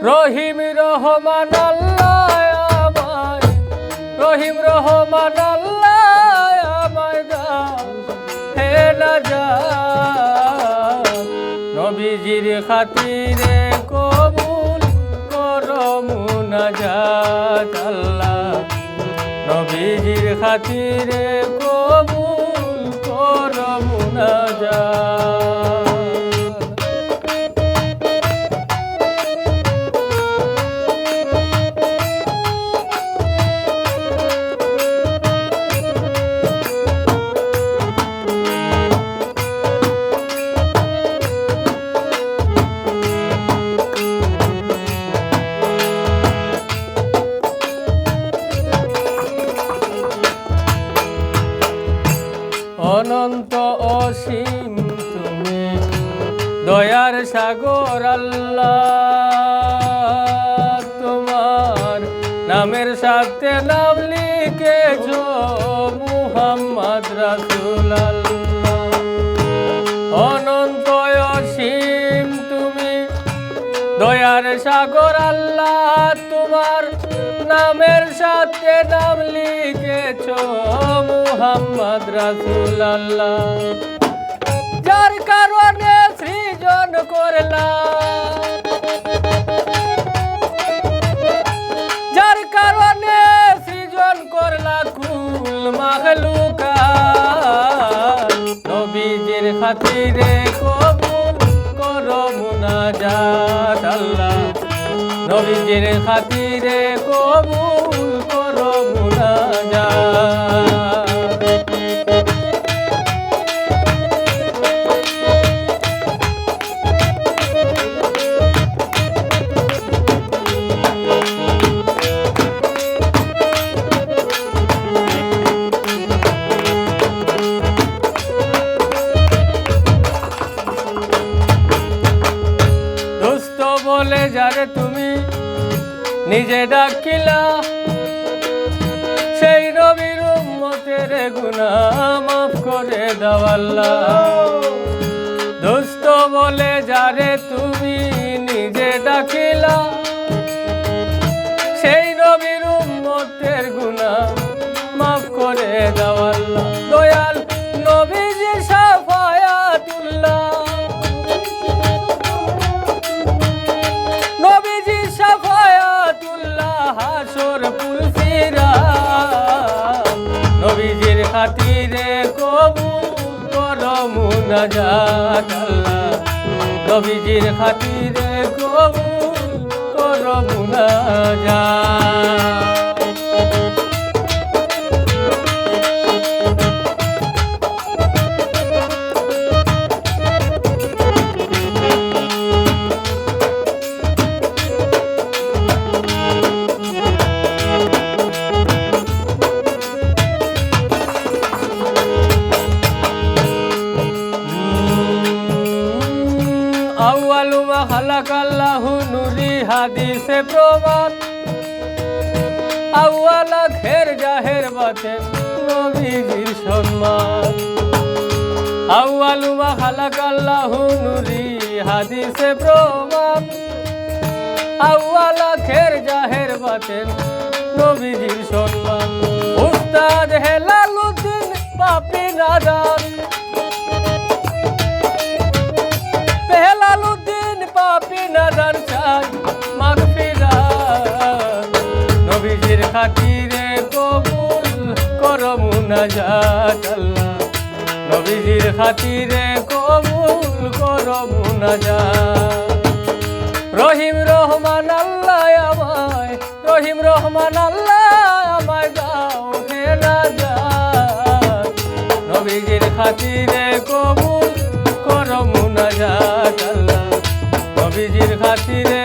রহিম রহমান আল্লাহ আমায়, রহিম রহমান আল্লাহ আমায় দাও হে নাজাত। নবীজির খাতিরে কবুল করো মুনাজাত আল্লাহ, নবীজির খাতিরে কবুল করো মুনাজাত। অনন্ত অসীম তুমি দয়ার সাগর আল্লাহ, তোমার নামের সাথে নাম লিখেছো মুহাম্মদ রাসূল আল্লাহ। অনন্ত অসীম তুমি দয়ার সাগর আল্লাহ, তোমার নামের সাথে নাম লিখেছো মুহাম্মদ রাসূল আল্লাহ। যার কারণে সৃজন করলা, যার কারণে সৃজন করলা কুল মাখলুকাত, নবীজির খাতিরে কবুল করো মুনাজাত আল্লাহ, নবীজির খাতিরে কবুল করো মুনাজাত। দোস্ত বলে যারে তুমি নিজে ডাকিলা, সেই নবীর উম্মতের গুনাহ মাফ করে দাও আল্লাহ। দোস্ত বলে যারে তুমি নিজে ডাকিলা, সেই নবীর উম্মতের গুনাহ মাফ করে দাও আল্লাহ। দয়াল নবীজি শাফায়াতুল্লাহ, নবীজি শাফায়াতুল্লাহ হাসর পুলসিরাত, নবীজির খাতিরে কবুল করো মুনাজাত আল্লাহ, নবীজির খাতিরে কবুল করো মুনাজাত। আউয়ালু মা খালাকাল্লাহু নূরি হাদিসে প্রমাণ, আউয়ালা খের জাহের বাতেন নবীজির সম্মান। আউয়ালু মা খালাকাল্লাহু নূরি হাদিসে প্রমাণ, আউয়ালা খের জাহের বাতেন নবীজির সম্মান। উস্তাদ হেলালুদ্দিন পাপি নাদান, হেলালুদ্দিন পাপি নাদান চাই মাগফিরাত, নবীজির খাতিরে কবুল করো মুনাজাত আল্লাহ, নবীজির খাতিরে কবুল করো মুনাজাত। রহিম রহমান আল্লাহ আমায়, রহিম রহমান আল্লাহ আমায় দাও হে নাজাত, নবীজির খাতিরে কবুল করো মুনাজাত আল্লাহ, নবীজির খাতিরে